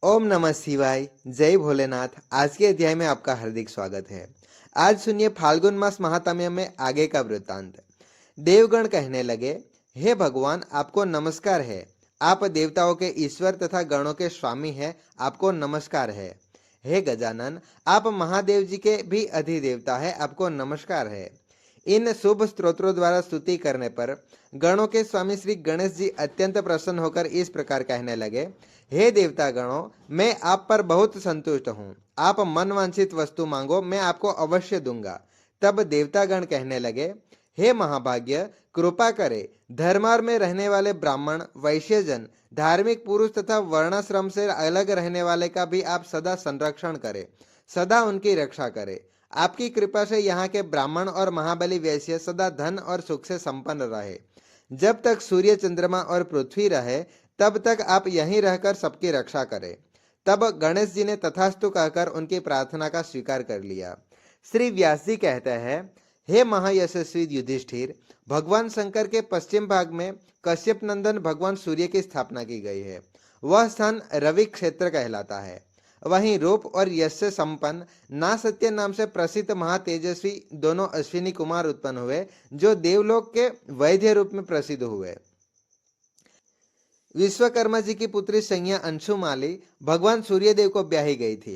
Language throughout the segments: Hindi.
ओम नमः शिवाय। जय भोलेनाथ। आज के अध्याय में आपका हार्दिक स्वागत है। आज सुनिए फाल्गुन मास महात्म्य में आगे का वृत्तांत। देवगण कहने लगे, हे भगवान, आपको नमस्कार है। आप देवताओं के ईश्वर तथा गणों के स्वामी हैं, आपको नमस्कार है। हे गजानन, आप महादेव जी के भी अधिदेवता है, आपको नमस्कार है। इन शुभ स्तोत्रों द्वारा स्तुति करने पर गणों के स्वामी श्री गणेश जी अत्यंत प्रसन्न होकर इस प्रकार कहने लगे, हे देवता गणों, मैं आप पर बहुत संतुष्ट हूँ। आप मन वांछित वस्तु मांगो, मैं आपको अवश्य दूंगा। तब देवतागण कहने लगे, हे महाभाग्य, कृपा करे, धर्मार्थ में रहने वाले ब्राह्मण, वैश्यजन, धार्मिक पुरुष तथा वर्णाश्रम से अलग रहने वाले का भी आप सदा संरक्षण करें, सदा उनकी रक्षा करें। आपकी कृपा से यहाँ के ब्राह्मण और महाबली वैश्य सदा धन और सुख से संपन्न रहे। जब तक सूर्य, चंद्रमा और पृथ्वी रहे, तब तक आप यहीं रहकर सबकी रक्षा करें। तब गणेश जी ने तथास्तु कहकर उनकी प्रार्थना का स्वीकार कर लिया। श्री व्यास जी कहते हैं, हे महायशस्वी युधिष्ठिर, भगवान शंकर के पश्चिम भाग में कश्यप नंदन भगवान सूर्य की स्थापना की गई है। वह स्थान रवि क्षेत्र कहलाता है। वहीं रूप और यश से संपन्न नासत्य नाम से प्रसिद्ध महातेजस्वी दोनों अश्विनी कुमार उत्पन्न हुए, जो देवलोक के वैद्य रूप में प्रसिद्ध हुए। विश्वकर्मा जी की पुत्री संज्ञा अंशुमाली भगवान सूर्यदेव को ब्याही गई थी।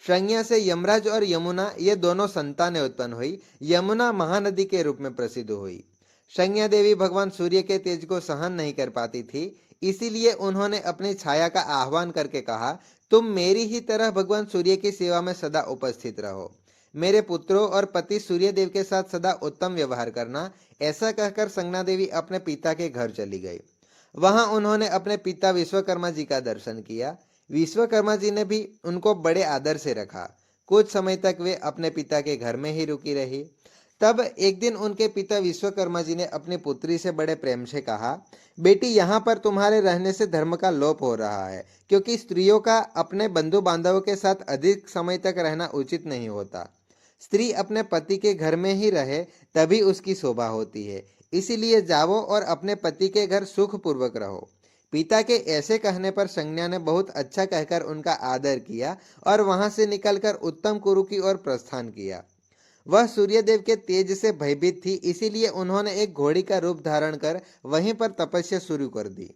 संज्ञा से यमराज और यमुना ये दोनों संतानें उत्पन्न हुई। यमुना महानदी के रूप में प्रसिद्ध हुई। संज्ञा देवी भगवान सूर्य के तेज को सहन नहीं कर पाती थी, इसीलिए उन्होंने अपनी छाया का आह्वान करके कहा, तुम मेरी ही तरह भगवान सूर्य की सेवा में सदा उपस्थित रहो। मेरे पुत्रों और पति सूर्यदेव के साथ सदा उत्तम व्यवहार करना। ऐसा कहकर संज्ञा देवी अपने पिता के घर चली गई। वहां उन्होंने अपने पिता विश्वकर्मा जी का दर्शन किया। विश्वकर्मा जी ने भी उनको बड़े आदर से रखा। कुछ समय तक वे अपने पिता के घर में ही रुकी रही। तब एक दिन उनके पिता विश्वकर्मा जी ने अपनी पुत्री से बड़े प्रेम से कहा, बेटी, यहाँ पर तुम्हारे रहने से धर्म का लोप हो रहा है, क्योंकि स्त्रियों का अपने बंधु बांधवों के साथ अधिक समय तक रहना उचित नहीं होता। स्त्री अपने पति के घर में ही रहे, तभी उसकी शोभा होती है। इसीलिए जाओ और अपने पति के घर सुख पूर्वक रहो। पिता के ऐसे कहने पर संज्ञा ने बहुत अच्छा कहकर उनका आदर किया और वहां से निकलकर उत्तम कुरु की ओर प्रस्थान किया। वह सूर्यदेव के तेज से भयभीत थी, इसीलिए उन्होंने एक घोड़ी का रूप धारण कर वहीं पर तपस्या शुरू कर दी।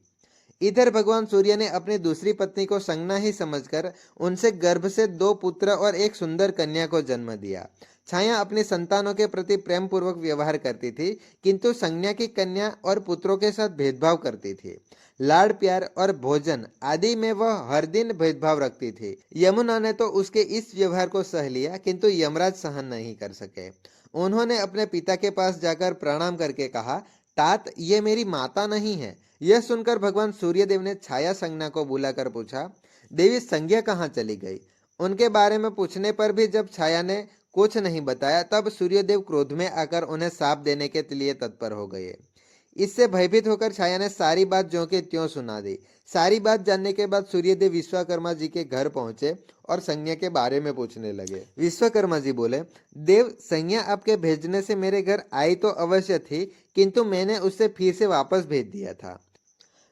इधर भगवान सूर्य ने अपनी दूसरी पत्नी को संज्ञा ही समझकर उनसे गर्भ से 2 पुत्र और एक सुंदर कन्या को जन्म दिया। छाया अपनी संतानों के प्रति प्रेम पूर्वक व्यवहार करती थी, किंतु संज्ञा की कन्या और पुत्रों के साथ भेदभाव करती थी। लाड़ प्यार और भोजन आदि में वह हर दिन भेदभाव रखती थी। यमुना ने तो उसके इस व्यवहार को सह लिया, किंतु यमराज सहन नहीं कर सके। उन्होंने अपने पिता के पास जाकर प्रणाम करके कहा, तात, ये मेरी माता नहीं है। यह सुनकर भगवान सूर्यदेव ने छाया संज्ञा को बुलाकर पूछा, देवी संज्ञा कहाँ चली गई? उनके बारे में पूछने पर भी जब छाया ने कुछ नहीं बताया, तब सूर्यदेव क्रोध में आकर उन्हें शाप देने के लिए तत्पर हो गए। इससे भयभीत होकर छाया ने सारी बात ज्यों की त्यों सुना दी। सारी बात जानने के बाद सूर्यदेव विश्वकर्मा जी के घर पहुंचे और संज्ञा के बारे में पूछने लगे। विश्वकर्मा जी बोले, देव, संज्ञा आपके भेजने से मेरे घर आई तो अवश्य थी, किंतु मैंने उससे फिर से वापस भेज दिया था।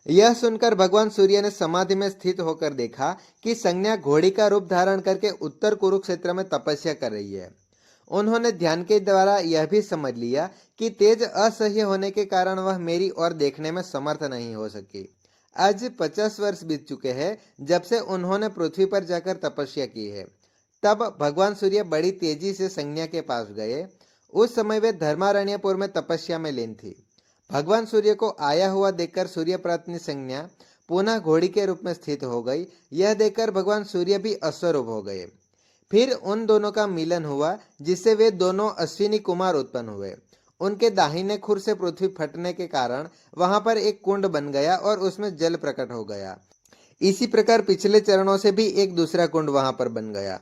यह सुनकर भगवान सूर्य ने समाधि में स्थित होकर देखा कि संज्ञा घोड़ी का रूप धारण करके उत्तर कुरुक्षेत्र में तपस्या कर रही है। उन्होंने ध्यान के द्वारा यह भी समझ लिया कि तेज असह्य होने के कारण वह मेरी ओर देखने में समर्थ नहीं हो सकी। आज 50 वर्ष बीत चुके हैं जब से उन्होंने पृथ्वी पर जाकर तपस्या की है। तब भगवान सूर्य बड़ी तेजी से संज्ञा के पास गए। उस समय वे धर्मारण्यपुर में तपस्या में लीन थी। भगवान सूर्य को आया हुआ देखकर सूर्य पत्नी संज्ञा पुनः घोड़ी के रूप में स्थित हो गई। यह देखकर भगवान सूर्य भी अश्वरूप हो गए। फिर उन दोनों का मिलन हुआ, जिससे वे दोनों अश्विनी कुमार उत्पन्न हुए। उनके दाहिने खुर से पृथ्वी फटने के कारण वहां पर एक कुंड बन गया और उसमें जल प्रकट हो गया। इसी प्रकार पिछले चरणों से भी एक दूसरा कुंड वहां पर बन गया।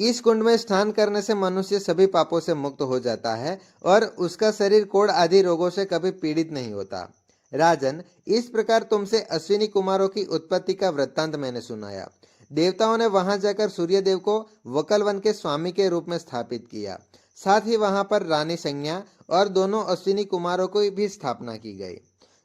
इस कुंड में स्नान करने से मनुष्य सभी पापों से मुक्त हो जाता है और उसका शरीर कोढ़ आदि रोगों से कभी पीड़ित नहीं होता। राजन, इस प्रकार तुमसे अश्विनी कुमारों की उत्पत्ति का वृत्तांत मैंने सुनाया। देवताओं ने वहां जाकर सूर्यदेव को वकलवन के स्वामी के रूप में स्थापित किया। साथ ही वहां पर रानी संज्ञा और दोनों अश्विनी कुमारों की भी स्थापना की गई।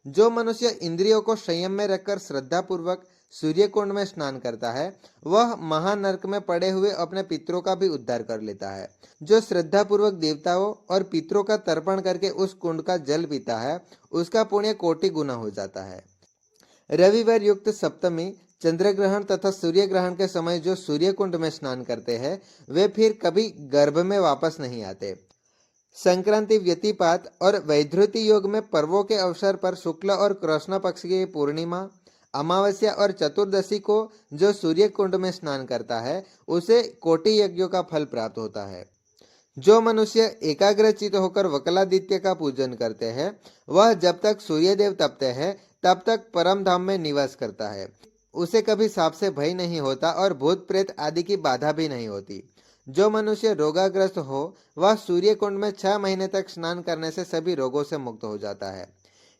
जो मनुष्य इंद्रियों को संयम में रखकर श्रद्धा पूर्वक सूर्य कुंड में स्नान करता है वह महानरक में पड़े हुए अपने पितरों का भी उद्धार कर लेता है। जो श्रद्धा पूर्वक देवताओं और पितरों का तर्पण करके उस कुंड का जल पीता है उसका पुण्य कोटि गुना हो जाता है। रविवार युक्त सप्तमी, चंद्र ग्रहण तथा सूर्य ग्रहण के समय जो सूर्य कुंड में स्नान करते हैं वे फिर कभी गर्भ में वापस नहीं आते। संक्रांति, व्यतिपात और वैधृति योग में पर्वों के अवसर पर शुक्ल और कृष्ण पक्ष की पूर्णिमा, अमावस्या और चतुर्दशी को जो सूर्य कुंड में स्नान करता है उसे कोटि यज्ञों का फल प्राप्त होता है। जो मनुष्य एकाग्रचित होकर वकलादित्य का पूजन करते हैं वह जब तक सूर्यदेव तपते हैं तब तक परम धाम में निवास करता है। उसे कभी सांप से भय नहीं होता और भूत प्रेत आदि की बाधा भी नहीं होती। जो मनुष्य रोगाग्रस्त हो वह सूर्य कुंड में 6 महीने तक स्नान करने से सभी रोगों से मुक्त हो जाता है।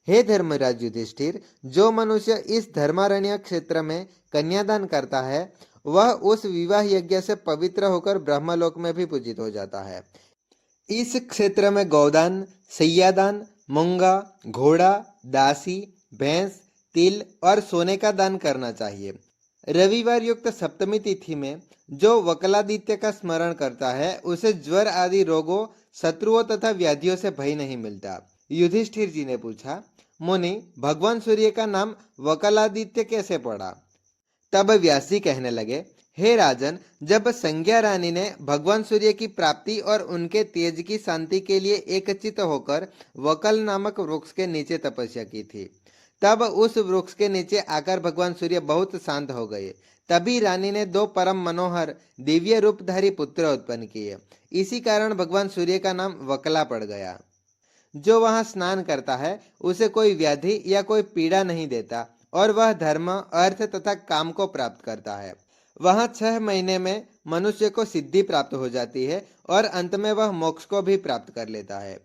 हे धर्मराज युधिष्ठिर, जो मनुष्य इस धर्मारण्य क्षेत्र में कन्यादान करता है वह उस विवाह यज्ञ से पवित्र होकर ब्रह्मलोक में भी पूजित हो जाता है। इस क्षेत्र में गौदान, सैयादान, मूंगा, घोड़ा, दासी, भैंस, तिल और सोने का दान करना चाहिए। रविवार युक्त सप्तमी तिथि में जो वकलादित्य का स्मरण करता है उसे ज्वर आदि रोगों, शत्रुओं तथा व्याधियों से भय नहीं मिलता। युधिष्ठिर जी ने पूछा, मुनि, भगवान सूर्य का नाम वकलादित्य कैसे पड़ा? तब व्यास जी कहने लगे, हे राजन, जब संज्ञा रानी ने भगवान सूर्य की प्राप्ति और उनके तेज की शांति के लिए एकचित होकर वकल नामक वृक्ष के नीचे तपस्या की थी तब उस वृक्ष के नीचे आकर भगवान सूर्य बहुत शांत हो गए। तभी रानी ने 2 परम मनोहर दिव्य रूपधारी पुत्र उत्पन्न किए। इसी कारण भगवान सूर्य का नाम वकला पड़ गया। जो वहां स्नान करता है उसे कोई व्याधि या कोई पीड़ा नहीं देता और वह धर्म, अर्थ तथा काम को प्राप्त करता है। वहां 6 महीने में मनुष्य को सिद्धि प्राप्त हो जाती है और अंत में वह मोक्ष को भी प्राप्त कर लेता है।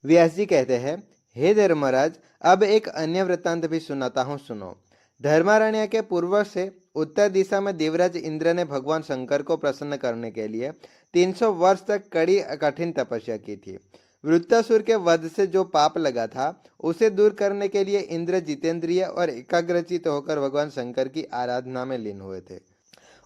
व्यास जी कहते हैं, हे धर्मराज, अब एक अन्य वृत्तांत भी सुनाता हूँ, सुनो। धर्मारण्य के पूर्व से उत्तर दिशा में देवराज इंद्र ने भगवान शंकर को प्रसन्न करने के लिए 300 वर्ष तक कड़ी कठिन तपस्या की थी। वृत्तासुर के वध से जो पाप लगा था उसे दूर करने के लिए इंद्र जितेंद्रिय और एकाग्रचित होकर भगवान शंकर की आराधना में लीन हुए थे।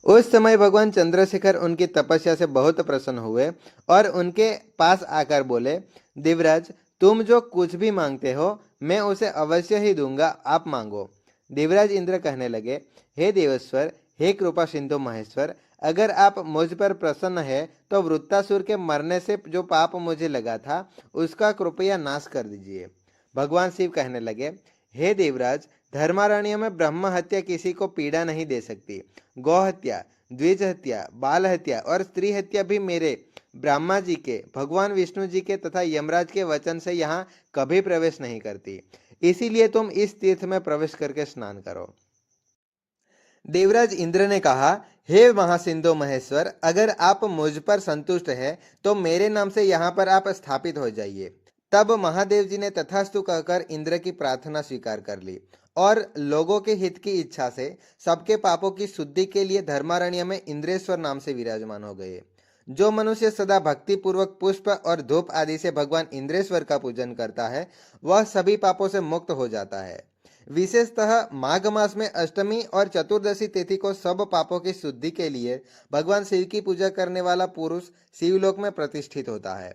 उस समय भगवान चंद्रशेखर उनकी तपस्या से बहुत प्रसन्न हुए और उनके पास आकर बोले, देवराज, तुम जो कुछ भी मांगते हो मैं उसे अवश्य ही दूंगा, आप मांगो। देवराज इंद्र कहने लगे, हे देवेश्वर, हे कृपा सिंधु महेश्वर, अगर आप मुझ पर प्रसन्न है तो वृत्तासुर के मरने से जो पाप मुझे लगा था उसका कृपया नाश कर दीजिए। भगवान शिव कहने लगे, हे देवराज, धर्मारण्य में ब्रह्म हत्या किसी को पीड़ा नहीं दे सकती। गौ हत्या, द्विज हत्या, बाल हत्या और स्त्री हत्या भी मेरे, ब्रह्मा जी के, भगवान विष्णु जी के तथा यमराज के वचन से यहाँ कभी प्रवेश नहीं करती। इसीलिए तुम इस तीर्थ में प्रवेश करके स्नान करो। देवराज इंद्र ने कहा, हे महासिंधु महेश्वर, अगर आप मुझ पर संतुष्ट है तो मेरे नाम से यहाँ पर आप स्थापित हो जाइए। तब महादेव जी ने तथास्तु कहकर इंद्र की प्रार्थना स्वीकार कर ली और लोगों के हित की इच्छा से सबके पापों की शुद्धि के लिए धर्मारण्य में इंद्रेश्वर नाम से विराजमान हो गए। जो मनुष्य सदा भक्ति पूर्वक पुष्प और धूप आदि से भगवान इंद्रेश्वर का पूजन करता है वह सभी पापों से मुक्त हो जाता है। विशेषतः माघ मास में अष्टमी और चतुर्दशी तिथि को सब पापों की शुद्धि के लिए भगवान शिव की पूजा करने वाला पुरुष शिवलोक में प्रतिष्ठित होता है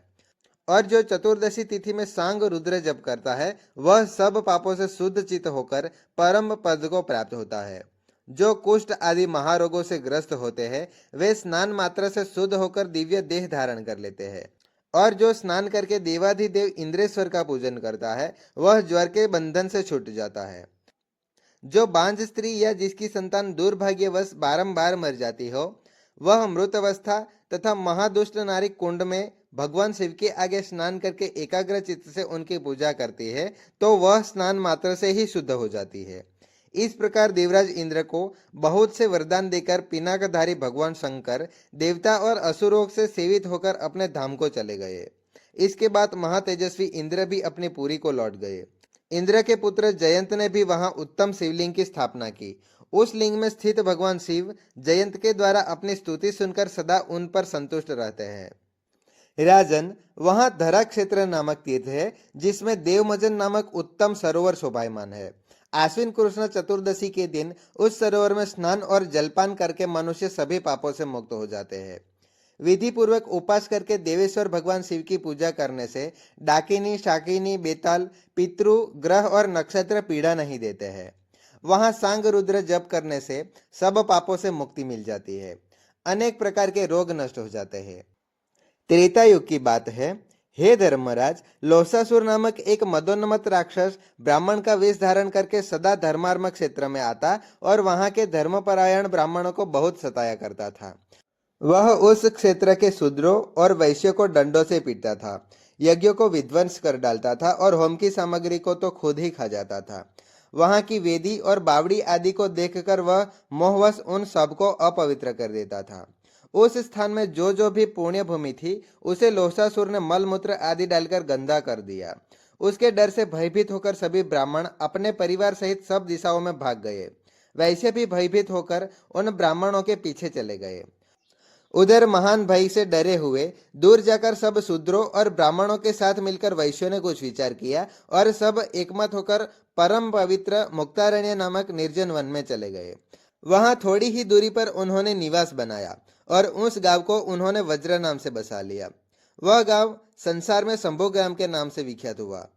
और जो चतुर्दशी तिथि में सांग रुद्र जप करता है वह सब पापों से शुद्ध चित्त होकर परम पद को प्राप्त होता है। जो कुष्ठ आदि महारोगों से ग्रस्त होते हैं वे स्नान मात्र से शुद्ध होकर दिव्य देह धारण कर लेते हैं और जो स्नान करके देवाधिदेव इंद्रेश्वर का पूजन करता है वह ज्वर के बंधन से छूट जाता है। जो बांझ स्त्री या जिसकी संतान दुर्भाग्यवश बारंबार मर जाती हो वह मृत अवस्था तथा महादुष्ट नारी कुंड में भगवान शिव के आगे स्नान करके एकाग्र चित्त से उनकी पूजा करती है तो वह स्नान मात्र से ही शुद्ध हो जाती है। इस प्रकार देवराज इंद्र को बहुत से वरदान देकर पिनाकधारी भगवान शंकर देवता और असुरों से सेवित होकर अपने धाम को चले गए। इसके बाद महातेजस्वी इंद्र भी अपनी पुरी को लौट गए। इंद्र के पुत्र जयंत ने भी वहां उत्तम शिवलिंग की स्थापना की। उस लिंग में स्थित भगवान शिव जयंत के द्वारा अपनी स्तुति सुनकर सदा उन पर संतुष्ट रहते हैं। राजन, वहां धरा क्षेत्र नामक तीर्थ है जिसमें देवमजन नामक उत्तम सरोवर शोभायमान है। आश्विन कृष्ण चतुर्दशी के दिन उस सरोवर में स्नान और जलपान करके मनुष्य सभी पापों से मुक्त हो जाते हैं। विधि पूर्वक उपास करके देवेश्वर भगवान शिव की पूजा करने से डाकिनी, शाकिनी, बेताल, पितृ, ग्रह और नक्षत्र पीड़ा नहीं देते हैं। वहां सांग रुद्र जप करने से सब पापों से मुक्ति मिल जाती है। अनेक प्रकार के रोग नष्ट हो जाते हैं। त्रेता युग की बात है। हे धर्मराज, लोसासुर नामक एक मदोन्मत्त राक्षस ब्राह्मण का वेश धारण करके सदा धर्मार्म क्षेत्र में आता और वहां के धर्मपरायण ब्राह्मणों को बहुत सताया करता था। वह उस क्षेत्र के शूद्रों और वैश्यों को डंडों से पीटता था, यज्ञों को विध्वंस कर डालता था और होम की सामग्री को तो खुद ही खा जाता था। वहां की वेदी और बावड़ी आदि को देखकर वह मोहवश उन सबको अपवित्र कर देता था। उस स्थान में जो भी पुण्य भूमि थी उसे लोसासुर ने मलमूत्र आदि डालकर गंदा कर दिया। उसके डर से भयभीत होकर सभी ब्राह्मण अपने परिवार सहित सब दिशाओं में भाग गए। वैसे भी भयभीत होकर उन ब्राह्मणों के पीछे चले गए। उधर महान भय से डरे हुए दूर जाकर सब शूद्रों और ब्राह्मणों के साथ मिलकर वैश्यों ने कुछ विचार किया और सब एकमत होकर परम पवित्र मुक्तारण्य नामक निर्जन वन में चले गए। वहां थोड़ी ही दूरी पर उन्होंने निवास बनाया और उस गांव को उन्होंने वज्र नाम से बसा लिया। वह गांव संसार में शंभु ग्राम के नाम से विख्यात हुआ।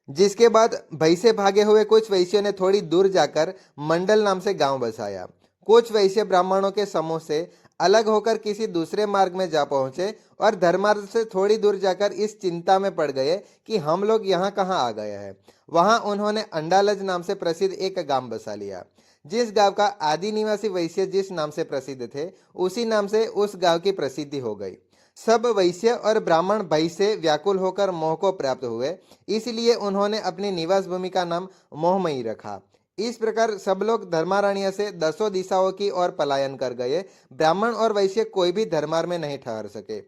जिसके बाद भय से भागे हुए कुछ वैश्यों ने थोड़ी दूर जाकर मंडल नाम से गांव बसाया। कुछ वैश्य ब्राह्मणों के समूह से अलग होकर किसी दूसरे मार्ग में जा पहुंचे और धर्मार्थ से थोड़ी दूर जाकर इस चिंता में पड़ गए कि हम लोग यहाँ कहाँ आ गए हैं। वहां उन्होंने अंडालज नाम से प्रसिद्ध एक गांव बसा लिया। जिस गांव का आदि निवासी वैश्य जिस नाम से प्रसिद्ध थे उसी नाम से उस गांव की प्रसिद्धि हो गई। सब वैश्य और ब्राह्मण भय से व्याकुल होकर मोह को प्राप्त हुए, इसलिए उन्होंने अपनी निवास भूमि का नाम मोहमयी रखा। इस प्रकार सब लोग धर्मारण्य से दसों दिशाओं की ओर पलायन कर गए। ब्राह्मण और वैश्य कोई भी धर्मार में नहीं ठहर सके।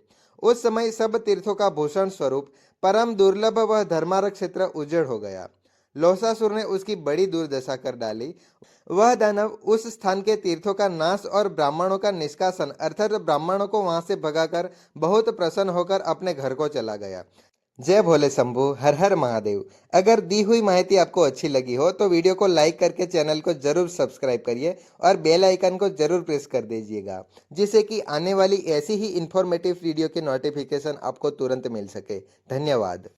उस समय सब तीर्थों का भूषण स्वरूप परम दुर्लभ वह धर्मारक क्षेत्र उजड़ हो गया। लोसासुर ने उसकी बड़ी दुर्दशा कर डाली। वह दानव उस स्थान के तीर्थों का नाश और ब्राह्मणों का निष्कासन अर्थात ब्राह्मणों को वहां से भगाकर बहुत प्रसन्न होकर अपने घर को चला गया। जय भोले शंभू, हर हर महादेव। अगर दी हुई माहिती आपको अच्छी लगी हो तो वीडियो को लाइक करके चैनल को जरूर सब्सक्राइब करिए और बेल आइकन को जरूर प्रेस कर दीजिएगा, जिससे कि आने वाली ऐसी ही इंफॉर्मेटिव वीडियो की नोटिफिकेशन आपको तुरंत मिल सके। धन्यवाद।